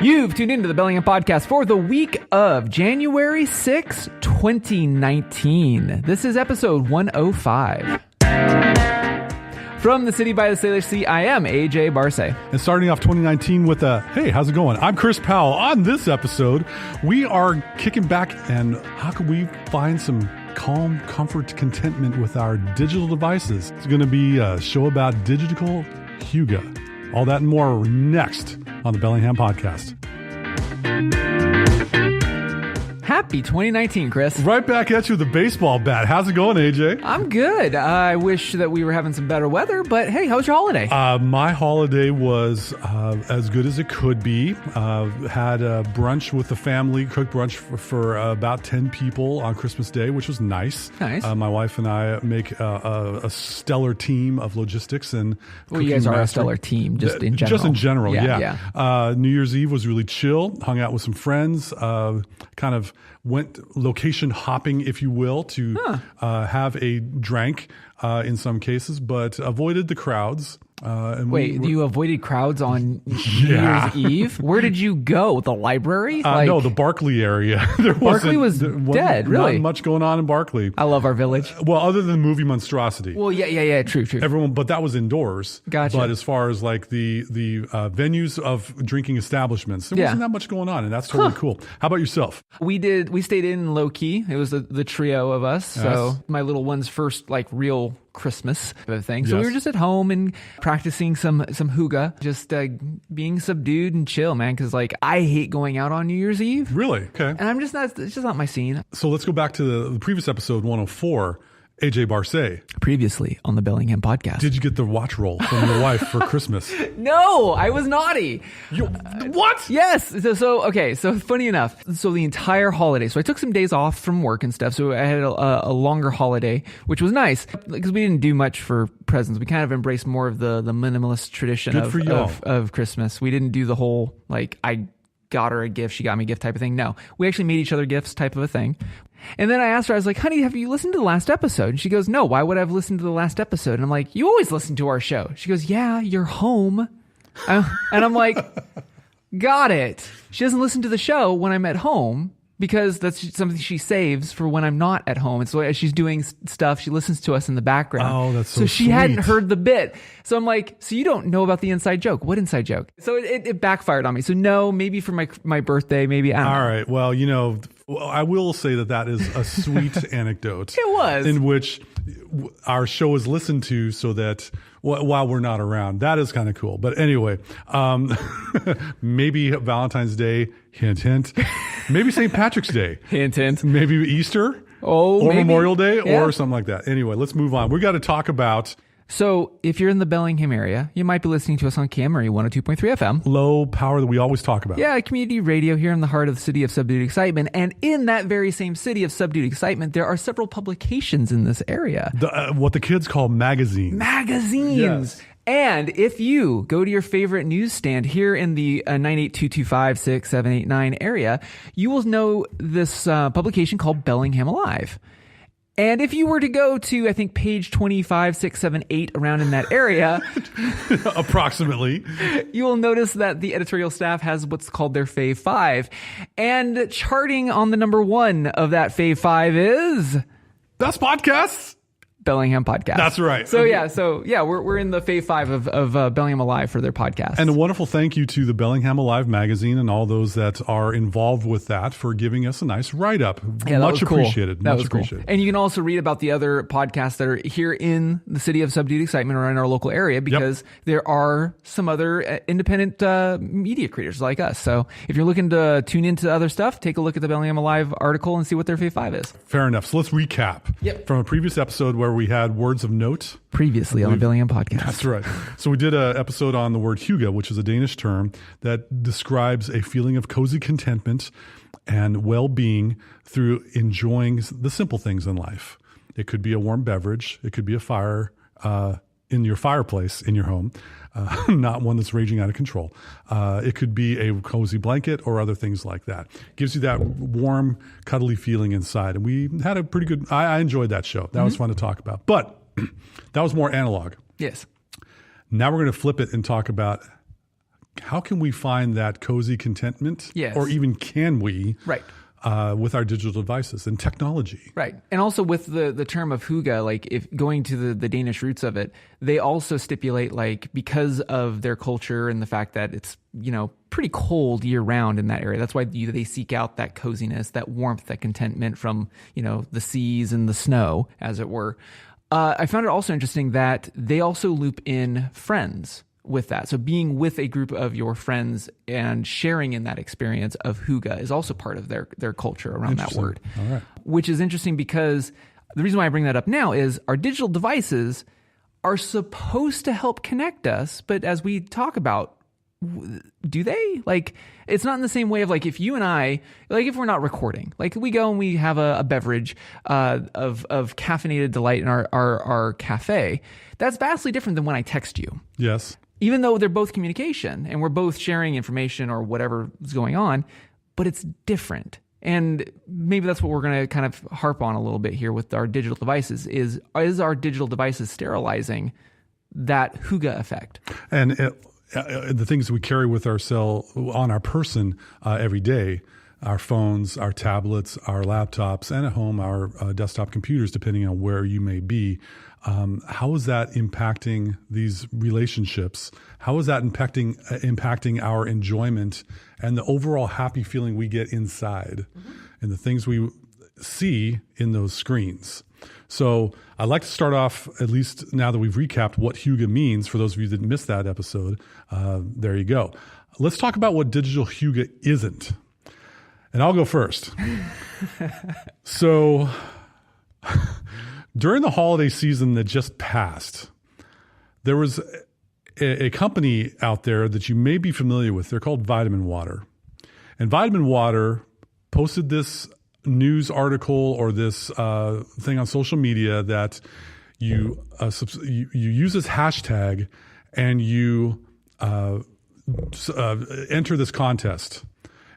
You've tuned into the Bellingham podcast for the week of January 6, 2019. This is episode 105. From the city by the Sailor Sea, I am AJ Barce. And starting off 2019 with a, hey, how's it going? I'm Chris Powell. On this episode, we are kicking back and how can we find some calm, comfort, contentment with our digital devices? It's going to be a show about Digital Hygge. All that and more next on the Bellingham podcast. Happy 2019, Chris. Right back at you with the baseball bat. How's it going, AJ? I'm good. I wish that we were having some better weather, but hey, how was your holiday? My holiday was as good as it could be. Had a brunch with the family, cooked brunch for about 10 people on Christmas Day, which was nice. Nice. My wife and I make a stellar team of logistics and well, you guys are a stellar team, just in general. Just in general, yeah. New Year's Eve was really chill. Hung out with some friends. Kind of went location hopping, if you will, to have a drink in some cases, but avoided the crowds. Wait, you avoided crowds on New Year's Eve? Where did you go? The library? No, the Barclay area. Barclay was dead, really? Not much going on in Barclay. I love our village. Well, other than the movie Monstrosity. Well, yeah, true. Everyone, but that was indoors. Gotcha. But as far as like the venues of drinking establishments, there wasn't that much going on, and that's totally cool. How about yourself? We stayed in low key. It was the trio of us. Yes. So my little one's first like real Christmas thing. So we were just at home and practicing some Hue-guh, just being subdued and chill, man. Because like I hate going out on New Year's Eve. Really? Okay. And it's just not my scene. So let's go back to the previous episode 104. AJ Barce. Previously on the Bellingham podcast. Did you get the watch roll from your wife for Christmas? No, I was naughty. What? Yes. So funny enough, so the entire holiday, so I took some days off from work and stuff. So I had a longer holiday, which was nice because we didn't do much for presents. We kind of embraced more of the minimalist tradition of Christmas. We didn't do the whole, like, I got her a gift, she got me a gift type of thing. No, we actually made each other gifts type of a thing. And then I asked her, I was like, honey, have you listened to the last episode? And she goes, no, why would I have listened to the last episode? And I'm like, you always listen to our show. She goes, yeah, you're home. And I'm like, got it. She doesn't listen to the show when I'm at home because that's something she saves for when I'm not at home. And so as she's doing stuff, she listens to us in the background. Oh, that's so she sweet. hadn't heard the bit. So I'm like, so you don't know about the inside joke. What inside joke? So it backfired on me. So no, maybe for my birthday, maybe. I don't know. All right. Well, I will say that is a sweet anecdote. It was. In which our show is listened to so that while we're not around. That is kind of cool. But anyway, maybe Valentine's Day, hint, hint. Maybe St. Patrick's Day. Hint, hint. Maybe Easter. Oh, or maybe. Memorial Day or something like that. Anyway, let's move on. We got to talk about... So if you're in the Bellingham area, you might be listening to us on KMRE 102.3 FM. Low power that we always talk about. Yeah, community radio here in the heart of the city of subdued excitement. And in that very same city of subdued excitement, there are several publications in this area. What the kids call magazines. Magazines. Yes. And if you go to your favorite newsstand here in the 98225, 6, 7, 8, 9 area, you will know this publication called Bellingham Alive. And if you were to go to, I think, page 25, 6, 7, 8, around in that area, approximately, you will notice that the editorial staff has what's called their Fave Five. And charting on the number 1 of that Fave Five is... Best Podcasts. Bellingham podcast. That's right. So we're in the Fave Five of Bellingham Alive for their podcast. And a wonderful thank you to the Bellingham Alive magazine and all those that are involved with that for giving us a nice write-up. Yeah, much cool. appreciated. That much was appreciated. Cool. And you can also read about the other podcasts that are here in the city of subdued excitement or in our local area because there are some other independent media creators like us. So if you're looking to tune into other stuff, take a look at the Bellingham Alive article and see what their Fave Five is. Fair enough. So let's recap from a previous episode where we had words of note. Previously on the Bellingham podcast. That's right. So we did an episode on the word Hue-guh, which is a Danish term that describes a feeling of cozy contentment and well-being through enjoying the simple things in life. It could be a warm beverage. It could be a fire in your fireplace in your home, not one that's raging out of control. It could be a cozy blanket or other things like that. Gives you that warm, cuddly feeling inside. And we had a pretty good, I enjoyed that show. That was fun to talk about. But that was more analog. Yes. Now we're going to flip it and talk about how can we find that cozy contentment? Yes. Or even can we? Right. With our digital devices and technology. Right. And also with the term of Hue-guh, like if going to the Danish roots of it, they also stipulate like because of their culture and the fact that it's, pretty cold year round in that area. That's why they seek out that coziness, that warmth, that contentment from, the seas and the snow, as it were. I found it also interesting that they also loop in friends with that. So being with a group of your friends and sharing in that experience of Hue-guh is also part of their culture around that word. All right. Which is interesting because the reason why I bring that up now is our digital devices are supposed to help connect us, but as we talk about, do they? Like, it's not in the same way of like if you and I, like if we're not recording, like we go and we have a beverage of caffeinated delight in our cafe, that's vastly different than when I text you. Yes. Even though they're both communication and we're both sharing information or whatever is going on, but it's different. And maybe that's what we're going to kind of harp on a little bit here with our digital devices is our digital devices sterilizing that Hue-guh effect? And the things we carry with ourselves on our person every day, our phones, our tablets, our laptops, and at home, our desktop computers, depending on where you may be. How is that impacting these relationships? How is that impacting our enjoyment and the overall happy feeling we get inside and the things we see in those screens? So I'd like to start off, at least now that we've recapped what Hue-guh means, for those of you that missed that episode, there you go. Let's talk about what digital Hue-guh isn't. And I'll go first. So during the holiday season that just passed, there was a company out there that you may be familiar with. They're called Vitamin Water. And Vitamin Water posted this news article or this thing on social media that you use this hashtag and you enter this contest.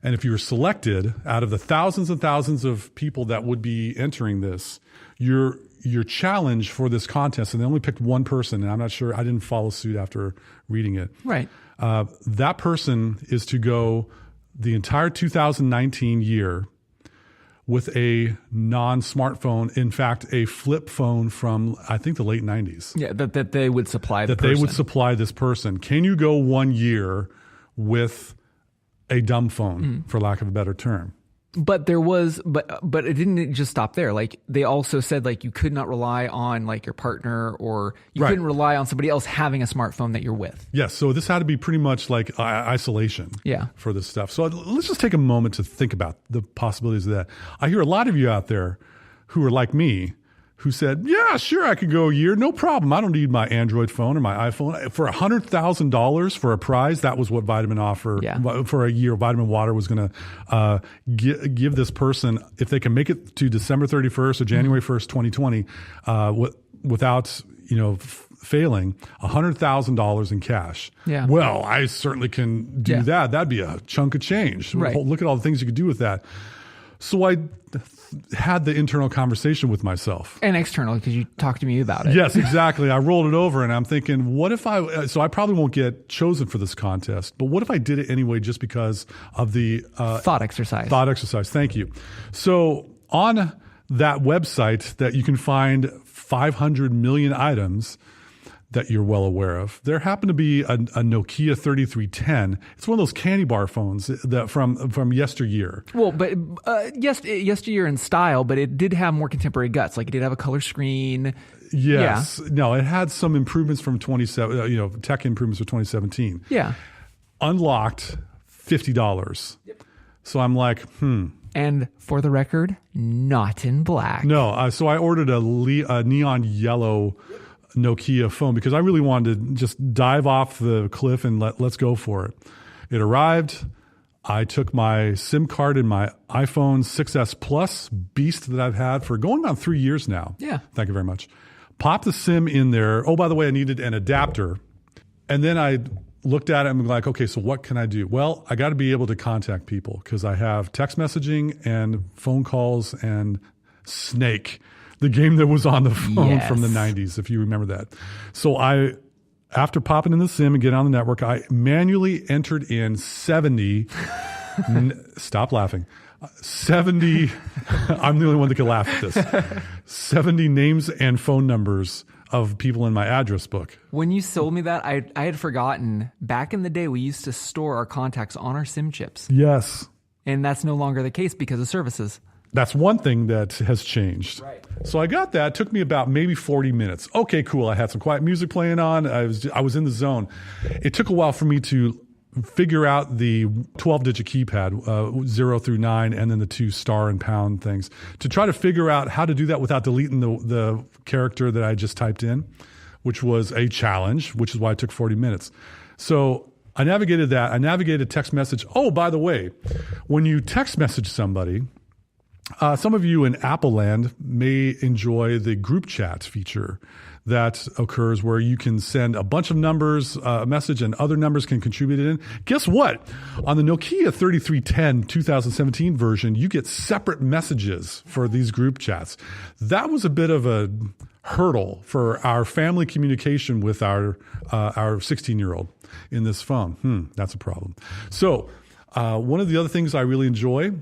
And if you were selected out of the thousands and thousands of people that would be entering this, your challenge for this contest, and they only picked one person, and I'm not sure, I didn't follow suit after reading it. Right. That person is to go the entire 2019 year with a non-smartphone, in fact, a flip phone from, I think, the late 90s. Yeah, that they would supply the that person. They would supply this person. Can you go 1 year with a dumb phone, for lack of a better term? But there was, but it didn't just stop there. Like they also said, like you could not rely on like your partner, or you couldn't rely on somebody else having a smartphone that you're with. Yes. So this had to be pretty much like isolation. Yeah. For this stuff. So let's just take a moment to think about the possibilities of that. I hear a lot of you out there who are like me, who said, yeah, sure, I could go a year. No problem. I don't need my Android phone or my iPhone. For $100,000 for a prize, that was what Vitamin offered. Yeah. For a year, Vitamin Water was going to give this person, if they can make it to December 31st or January 1st, 2020, without failing, $100,000 in cash. Yeah. Well, I certainly can do that. That'd be a chunk of change. Right. Look at all the things you could do with that. So I had the internal conversation with myself. And external, because you talked to me about it. Yes, exactly. I rolled it over and I'm thinking, what if so I probably won't get chosen for this contest, but what if I did it anyway just because of the thought exercise? Thought exercise. Thank you. So on that website that you can find 500 million items that you're well aware of, there happened to be a Nokia 3310. It's one of those candy bar phones that from yesteryear. Well, but yesteryear in style, but it did have more contemporary guts. Like it did have a color screen. Yes. Yeah. No, it had some improvements from tech improvements from 2017. Yeah. Unlocked, $50. Yep. So I'm like, And for the record, not in black. No. So I ordered a neon yellow Nokia phone because I really wanted to just dive off the cliff and let's go for it. It arrived. I took my SIM card in my iPhone 6S Plus beast that I've had for going on 3 years now. Yeah. Thank you very much. Popped the SIM in there. Oh, by the way, I needed an adapter. And then I looked at it and was like, okay, so what can I do? Well, I got to be able to contact people because I have text messaging and phone calls and Snake, the game that was on the phone from the 90s, if you remember that. So I after popping in the SIM and getting on the network, I manually entered in 70. Stop laughing. 70. I'm the only one that can laugh at this. 70 names and phone numbers of people in my address book. When you sold me that, I had forgotten. Back in the day, we used to store our contacts on our SIM chips. Yes. And that's no longer the case because of services. That's one thing that has changed. Right. So I got that. It took me about maybe 40 minutes. Okay, cool. I had some quiet music playing on. I was in the zone. It took a while for me to figure out the 12-digit keypad, 0 through 9, and then the 2 star and pound things, to try to figure out how to do that without deleting the character that I just typed in, which was a challenge, which is why it took 40 minutes. So I navigated that. I navigated text message. Oh, by the way, when you text message somebody, some of you in Apple land may enjoy the group chat feature that occurs where you can send a bunch of numbers, a message, and other numbers can contribute it in. Guess what? On the Nokia 3310 2017 version, you get separate messages for these group chats. That was a bit of a hurdle for our family communication with our 16-year-old in this phone. That's a problem. So one of the other things I really enjoy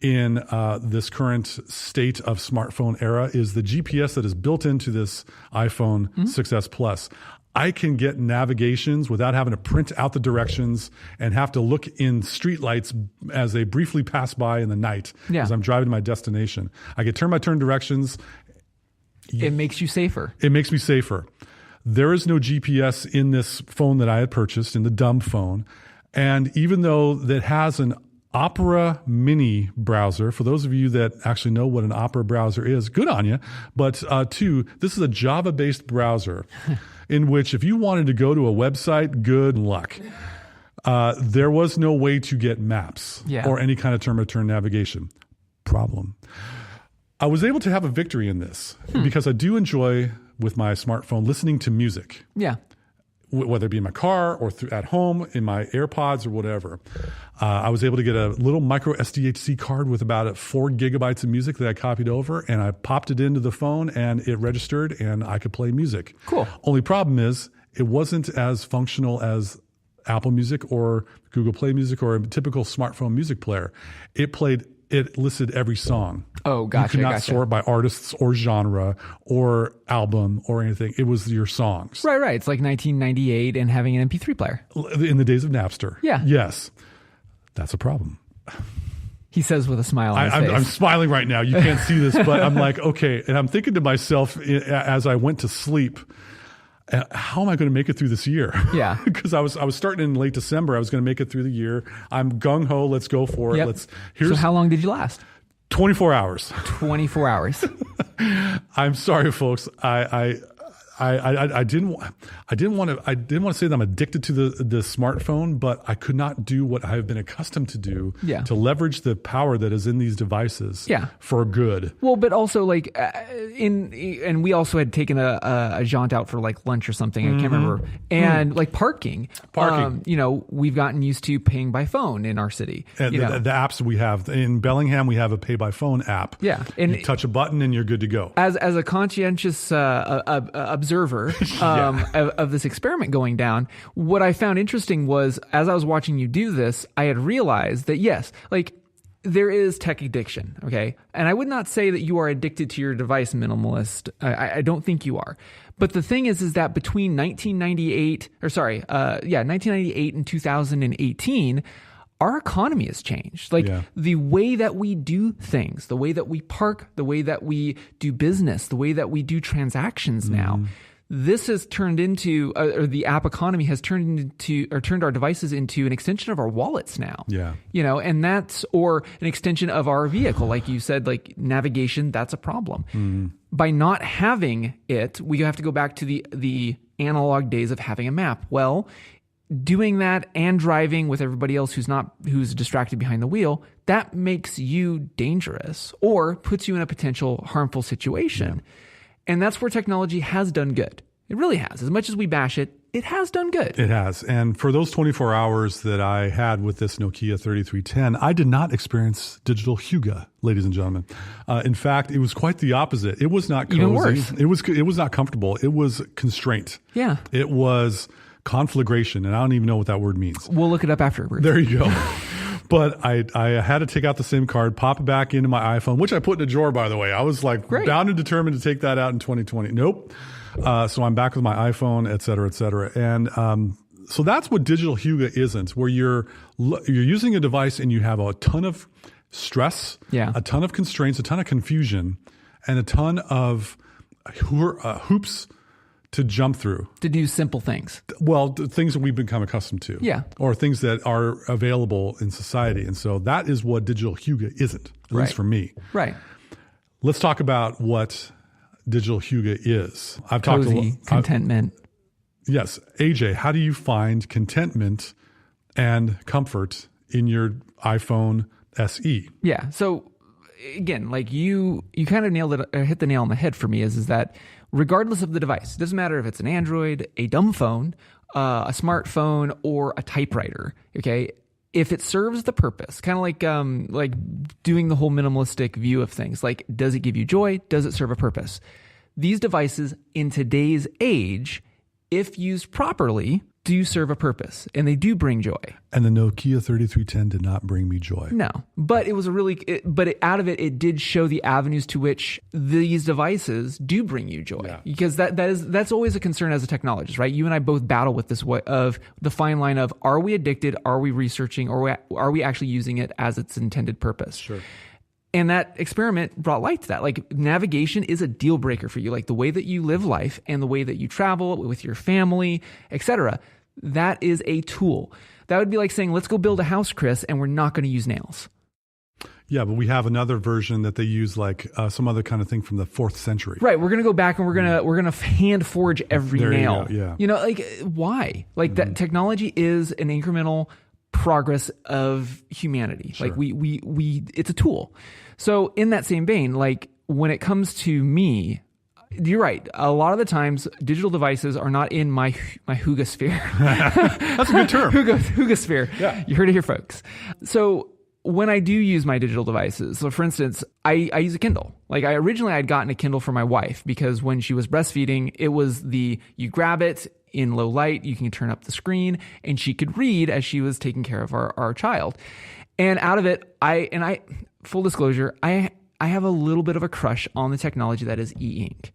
in this current state of smartphone era is the GPS that is built into this iPhone 6S Plus. I can get navigations without having to print out the directions and have to look in streetlights as they briefly pass by in the night as I'm driving to my destination. I can turn my turn directions. It makes you safer. It makes me safer. There is no GPS in this phone that I had purchased, in the dumb phone. And even though that has an Opera Mini browser, for those of you that actually know what an Opera browser is, good on you. But two, this is a Java-based browser in which if you wanted to go to a website, good luck. There was no way to get maps or any kind of turn-by-turn navigation. Problem. I was able to have a victory in this because I do enjoy, with my smartphone, listening to music. Yeah. Whether it be in my car or at home, in my AirPods or whatever. I was able to get a little micro SDHC card with about 4 gigabytes of music that I copied over, and I popped it into the phone and it registered and I could play music. Cool. Only problem is it wasn't as functional as Apple Music or Google Play Music or a typical smartphone music player. It listed every song. Oh, gotcha. You could not sort by artists or genre or album or anything. It was your songs. Right. It's like 1998 and having an MP3 player. In the days of Napster. Yeah. Yes. That's a problem. He says with a smile on his face. I'm smiling right now. You can't see this, but I'm like, okay. And I'm thinking to myself as I went to sleep, how am I going to make it through this year? Yeah. Because I was starting in late December. I was going to make it through the year. I'm gung-ho. Let's go for it. Yep. So how long did you last? 24 hours. 24 hours. I'm sorry, folks. I didn't want to say that I'm addicted to the smartphone, but I could not do what I've been accustomed to do to leverage the power that is in these devices for good. Well, but also like and we also had taken a jaunt out for like lunch or something. I can't remember. And like parking. We've gotten used to paying by phone in our city. And the apps we have in Bellingham, we have a pay by phone app. Yeah. And you touch a button and you're good to go. As a conscientious observer of this experiment going down, what I found interesting was as I was watching you do this, I had realized that yes, like there is tech addiction, okay? And I would not say that you are addicted to your device, minimalist. I don't think you are. But the thing is that between 1998 and 2018, our economy has changed. Like the way that we do things, the way that we park, the way that we do business, the way that we do transactions now. This has turned into, or the app economy has turned our devices into an extension of our wallets now. Yeah. And that's, or an extension of our vehicle. Like you said, like navigation, that's a problem. By not having it, we have to go back to the analog days of having a map. Well, doing that and driving with everybody else who's distracted behind the wheel, that makes you dangerous or puts you in a potential harmful situation. And that's where technology has done good. It really has. As much as we bash it, it has done good. It has. And for those 24 hours that I had with this Nokia 3310, I did not experience digital Hygge, ladies and gentlemen. In fact, it was quite the opposite. It was not cozy. Even worse. It was not comfortable. It was constraint. Yeah. It was conflagration, and I don't even know what that word means. We'll look it up afterwards. There you go. But I had to take out the SIM card, pop it back into my iPhone, which I put in a drawer, by the way. I was like bound and determined to take that out in 2020. Nope. So I'm back with my iPhone, et cetera, et cetera. And so that's what digital Hygge isn't, where you're using a device and you have a ton of stress, a ton of constraints, a ton of confusion, and a ton of hoops to jump through. To do simple things. Well, things that we've become accustomed to. Yeah. Or things that are available in society. And so that is what digital Hygge isn't, at least for me. Right. Let's talk about what digital Hygge is. I've Cozy, talked a lot. contentment. Yes. AJ, how do you find contentment and comfort in your iPhone SE? Yeah. So again, like you kind of nailed it, hit the nail on the head for me is that regardless of the device, it doesn't matter if it's an Android, a dumb phone, a smartphone, or a typewriter. Okay. If it serves the purpose, kind of like doing the whole minimalistic view of things, like does it give you joy? Does it serve a purpose? These devices in today's age, if used properly, do serve a purpose and they do bring joy. And the Nokia 3310 did not bring me joy. No, but it was out of it, it did show the avenues to which these devices do bring you joy. Because that's always a concern as a technologist, right? You and I both battle with this way of the fine line of, are we addicted? Are we researching? Or are we actually using it as its intended purpose? Sure. And that experiment brought light to that. Like navigation is a deal breaker for you. Like the way that you live life and the way that you travel with your family, etc. That is a tool. That would be like saying, let's go build a house, Chris, and we're not going to use nails. Yeah, but we have another version that they use like some other kind of thing from the 4th century. Right. We're going to go back and we're going to hand forge every nail. You go, yeah. You know, like why? Like that technology is an incremental progress of humanity. Sure. Like we it's a tool. So in that same vein, like when it comes to me, you're right. A lot of the times, digital devices are not in my Hue-guh sphere. That's a good term. Hue-guh sphere. Yeah. You heard it here, folks. So when I do use my digital devices, so for instance, I use a Kindle. Like originally I'd gotten a Kindle for my wife because when she was breastfeeding, it was you grab it in low light, you can turn up the screen, and she could read as she was taking care of our child. And out of it, I full disclosure, I have a little bit of a crush on the technology that is e-ink.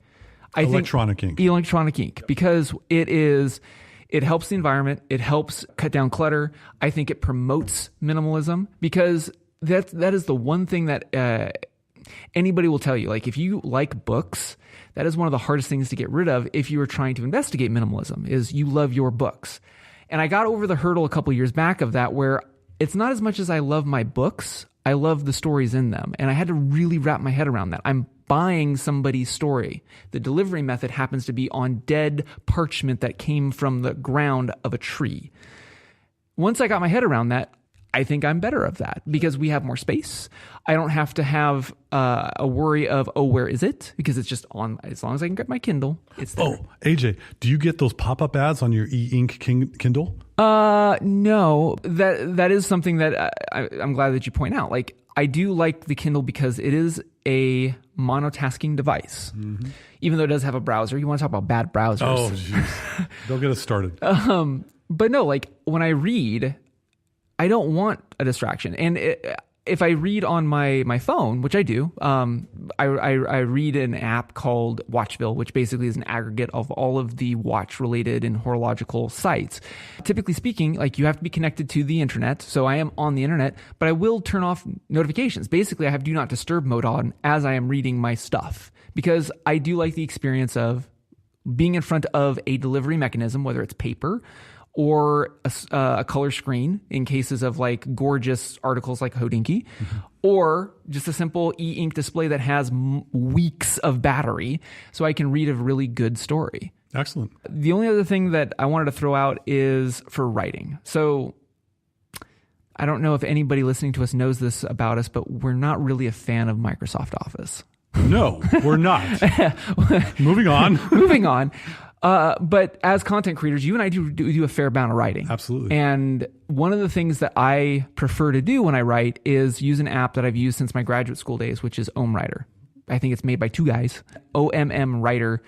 Electronic ink, because it helps the environment. It helps cut down clutter. I think it promotes minimalism because that is the one thing that anybody will tell you. Like if you like books, that is one of the hardest things to get rid of if you are trying to investigate minimalism is you love your books. And I got over the hurdle a couple years back of that where it's not as much as I love my books, I love the stories in them. And I had to really wrap my head around that. I'm buying somebody's story. The delivery method happens to be on dead parchment that came from the ground of a tree. Once I got my head around that, I think I'm better of that because we have more space. I don't have to have a worry of, where is it? Because it's just on, as long as I can get my Kindle, it's there. Oh, AJ, do you get those pop-up ads on your e-ink Kindle? No, that is something that I'm glad that you point out. Like I do like the Kindle because it is a monotasking device. Mm-hmm. Even though it does have a browser. You want to talk about bad browsers. Oh, jeez. Don't get us started. But no, like when I read, I don't want a distraction. And if I read on my phone, which I do, I read an app called Watchville, which basically is an aggregate of all of the watch-related and horological sites. Typically speaking, like you have to be connected to the internet, so I am on the internet, but I will turn off notifications. Basically, I have Do Not Disturb mode on as I am reading my stuff because I do like the experience of being in front of a delivery mechanism, whether it's paper or a color screen in cases of like gorgeous articles like Hodinkee, or just a simple e-ink display that has weeks of battery so I can read a really good story. Excellent. The only other thing that I wanted to throw out is for writing. So I don't know if anybody listening to us knows this about us, but we're not really a fan of Microsoft Office. No, we're not. Moving on. But as content creators, you and I do a fair amount of writing. Absolutely. And one of the things that I prefer to do when I write is use an app that I've used since my graduate school days, which is OmmWriter. I think it's made by two guys, OMM Writer.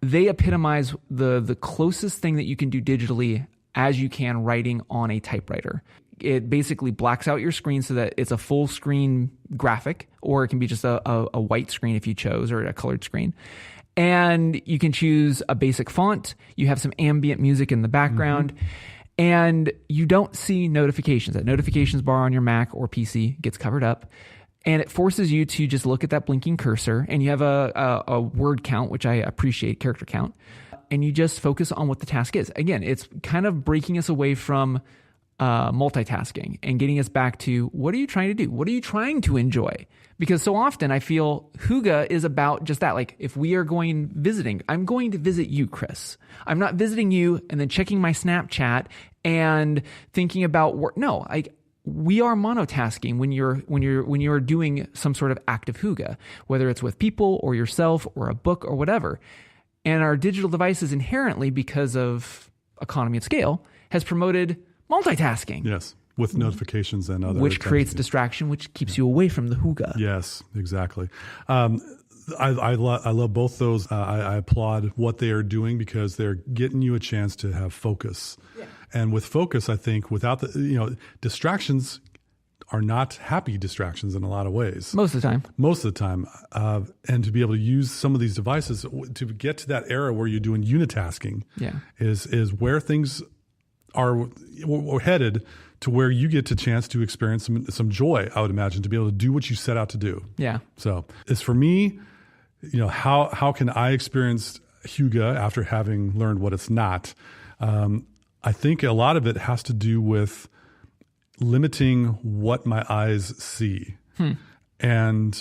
They epitomize the closest thing that you can do digitally as you can writing on a typewriter. It basically blacks out your screen so that it's a full screen graphic, or it can be just a white screen if you chose, or a colored screen. And you can choose a basic font. You have some ambient music in the background, and you don't see notifications. That notifications bar on your Mac or PC gets covered up, and it forces you to just look at that blinking cursor, and you have a word count, which I appreciate, character count, and you just focus on what the task is. Again, it's kind of breaking us away from multitasking and getting us back to, what are you trying to do? What are you trying to enjoy? Because so often I feel Hue-guh is about just that. Like, if we are visiting, I'm going to visit you, Chris. I'm not visiting you and then checking my Snapchat and thinking about work. No, we are monotasking when you're doing some sort of active Hue-guh, whether it's with people or yourself or a book or whatever. And our digital devices inherently, because of economy of scale, has promoted multitasking. Yes, with notifications and other, which creates distraction, which keeps you away from the Hue-guh. Yes, exactly. I love both those. I applaud what they are doing, because they're getting you a chance to have focus. Yeah. And with focus, I think without distractions are not happy distractions in a lot of ways. Most of the time. And to be able to use some of these devices to get to that era where you're doing unitasking, is where things are headed, to where you get a chance to experience some joy, I would imagine, to be able to do what you set out to do. Yeah. So as for me, how can I experience Hue-guh after having learned what it's not? I think a lot of it has to do with limiting what my eyes see. And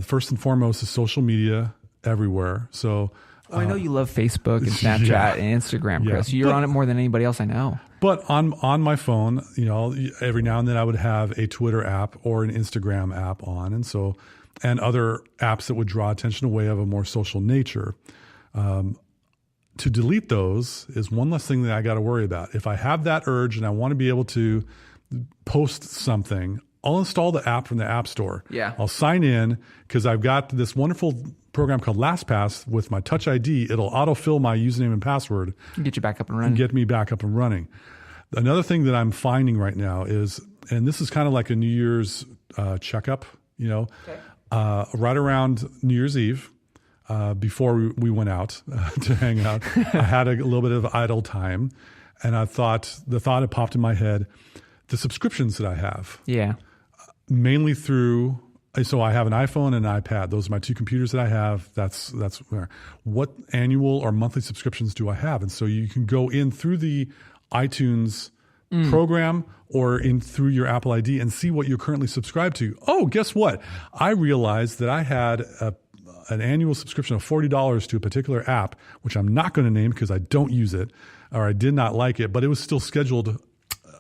first and foremost is social media everywhere. So I know you love Facebook and Snapchat and Instagram, Chris. You're on it more than anybody else I know. But on my phone, every now and then I would have a Twitter app or an Instagram app on, and other apps that would draw attention away of a more social nature. To delete those is one less thing that I got to worry about. If I have that urge and I want to be able to post something, I'll install the app from the App Store. Yeah. I'll sign in, because I've got this wonderful program called LastPass with my Touch ID. It'll autofill my username and password. Get you back up and running. Get me back up and running. Another thing that I'm finding right now is, and this is kind of like a New Year's checkup, right around New Year's Eve, before we went out to hang out, I had a little bit of idle time, and the thought had popped in my head, the subscriptions that I have. Yeah. Mainly through, so I have an iPhone and an iPad. Those are my two computers that I have. That's where. What annual or monthly subscriptions do I have? And so you can go in through the iTunes program or in through your Apple ID and see what you're currently subscribed to. Oh, guess what? I realized that I had an annual subscription of $40 to a particular app, which I'm not going to name because I don't use it, or I did not like it, but it was still scheduled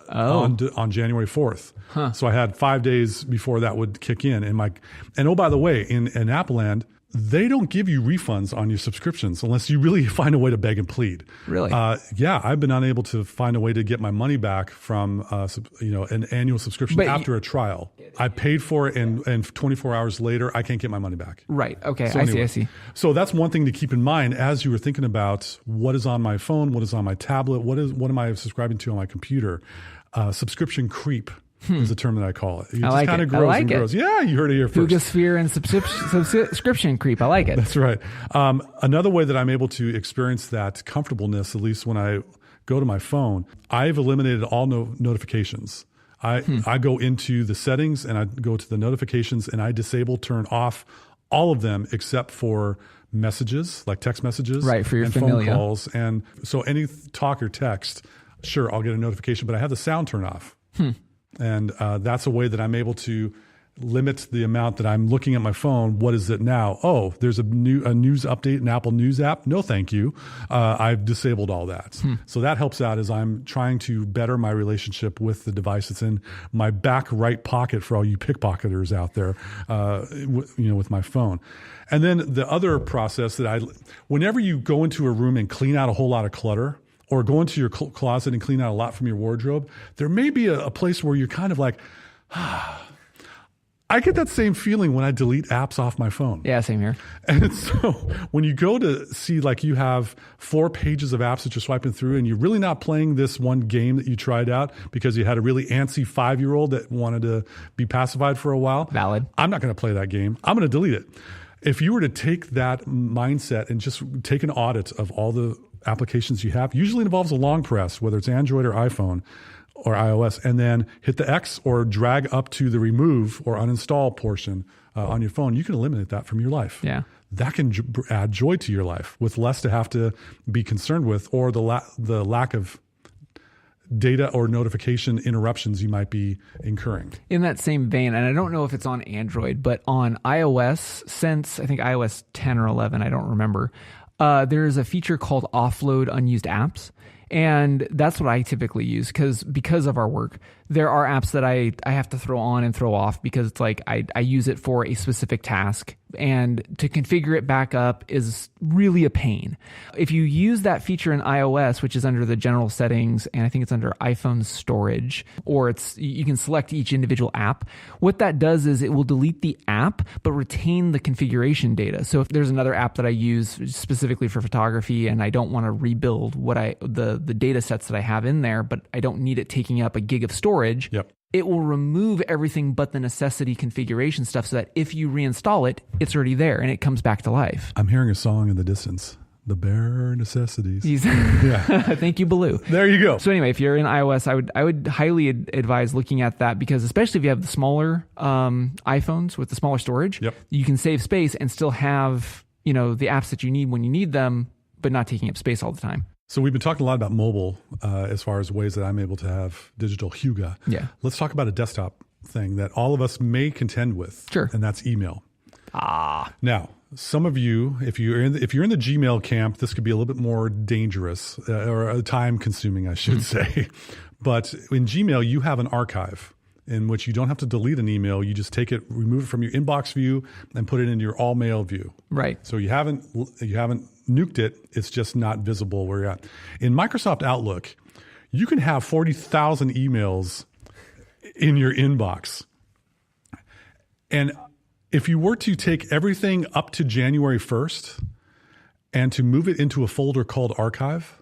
on January 4th. Huh. So I had 5 days before that would kick in. And oh, by the way, in Apple Land, they don't give you refunds on your subscriptions unless you really find a way to beg and plead. Really? Yeah, I've been unable to find a way to get my money back from an annual subscription after a trial. I paid for it, and 24 hours later, I can't get my money back. Right. Okay. So I see. So that's one thing to keep in mind as you were thinking about what is on my phone, what is on my tablet, what am I subscribing to on my computer. Subscription creep is the term that I call it. It just kind of grows and grows. Yeah, you heard it here first. Hue-guh and subscription creep. I like it. That's right. Another way that I'm able to experience that comfortableness, at least when I go to my phone, I've eliminated all notifications. I go into the settings and I go to the notifications and I turn off all of them except for messages, like text messages, right, for your and familia. Phone calls. And so any talk or text, sure, I'll get a notification, but I have the sound turned off. And that's a way that I'm able to limits the amount that I'm looking at my phone. What is it now? Oh, there's a news update in Apple News app. No, thank you. I've disabled all that. So that helps out as I'm trying to better my relationship with the device that's in my back right pocket for all you pickpocketers out there, with my phone. And then the other process whenever you go into a room and clean out a whole lot of clutter, or go into your closet and clean out a lot from your wardrobe, there may be a place where you're kind of like, I get that same feeling when I delete apps off my phone. Yeah, same here. And so when you go to see, like, you have 4 pages of apps that you're swiping through and you're really not playing this one game that you tried out because you had a really antsy 5-year-old that wanted to be pacified for a while. Valid. I'm not going to play that game. I'm going to delete it. If you were to take that mindset and just take an audit of all the applications you have, usually involves a long press, whether it's Android or iPhone or iOS, and then hit the X or drag up to the remove or uninstall portion on your phone, you can eliminate that from your life. Yeah. That can add joy to your life with less to have to be concerned with, or the lack of data or notification interruptions you might be incurring. In that same vein, and I don't know if it's on Android, but on iOS, since I think iOS 10 or 11, I don't remember, there's a feature called Offload Unused Apps. And that's what I typically use because of our work. There are apps that I have to throw on and throw off because it's like I use it for a specific task, and to configure it back up is really a pain. If you use that feature in iOS, which is under the general settings, and I think it's under iPhone storage, or you can select each individual app. What that does is it will delete the app but retain the configuration data. So if there's another app that I use specifically for photography and I don't want to rebuild the data sets that I have in there, but I don't need it taking up a gig of storage, yep, it will remove everything but the necessity configuration stuff so that if you reinstall it, it's already there and it comes back to life. I'm hearing a song in the distance. The bare necessities. Yeah. Thank you, Baloo. There you go. So anyway, if you're in iOS, I would highly advise looking at that, because especially if you have the smaller iPhones with the smaller storage, yep, you can save space and still have the apps that you need when you need them, but not taking up space all the time. So we've been talking a lot about mobile as far as ways that I'm able to have digital Hue-guh. Yeah. Let's talk about a desktop thing that all of us may contend with. Sure. And that's email. Now, some of you, if you're in the Gmail camp, this could be a little bit more dangerous or time consuming, I should say. But in Gmail, you have an archive in which you don't have to delete an email. You just take it, remove it from your inbox view, and put it in your all mail view. Right. So you haven't nuked it. It's just not visible where you're at. In Microsoft Outlook, you can have 40,000 emails in your inbox. And if you were to take everything up to January 1st and to move it into a folder called Archive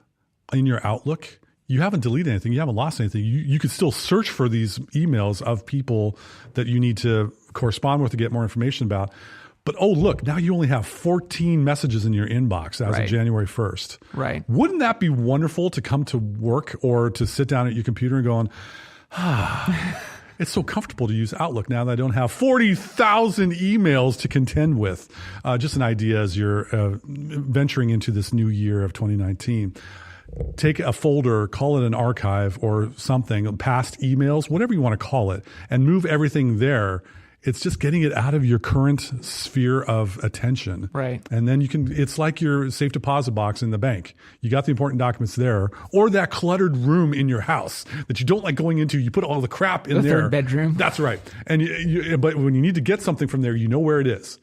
in your Outlook, you haven't deleted anything. You haven't lost anything. You could still search for these emails of people that you need to correspond with to get more information about. But, oh, look, now you only have 14 messages in your inbox as of January 1st. Right. Wouldn't that be wonderful to come to work or to sit down at your computer and going, it's so comfortable to use Outlook now that I don't have 40,000 emails to contend with. Just an idea as you're venturing into this new year of 2019. Take a folder, call it an archive or something, past emails, whatever you want to call it, and move everything there. It's just getting it out of your current sphere of attention. Right. And then it's like your safe deposit box in the bank. You got the important documents there, or that cluttered room in your house that you don't like going into. You put all the crap in there. The third bedroom. That's right. And but when you need to get something from there, you know where it is.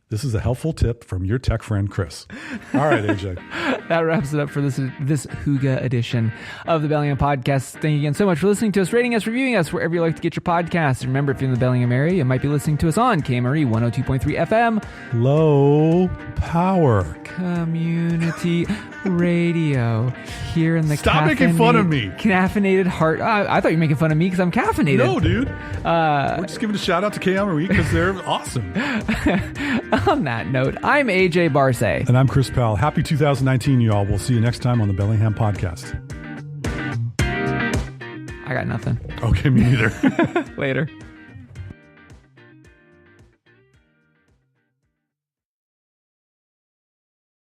This is a helpful tip from your tech friend, Chris. All right, AJ. That wraps it up for this Hue-guh edition of the Bellingham Podcast. Thank you again so much for listening to us, rating us, reviewing us, wherever you like to get your podcasts. Remember, if you're in the Bellingham area, you might be listening to us on KMRE 102.3 FM. Low power. Community radio here in the Stop making fun of me. Caffeinated heart. I thought you were making fun of me because I'm caffeinated. No, dude. We're just giving a shout out to KMRE because they're awesome. On that note, I'm AJ Barce. And I'm Chris Powell. Happy 2019, y'all. We'll see you next time on the Bellingham Podcast. I got nothing. Okay, me neither. Later.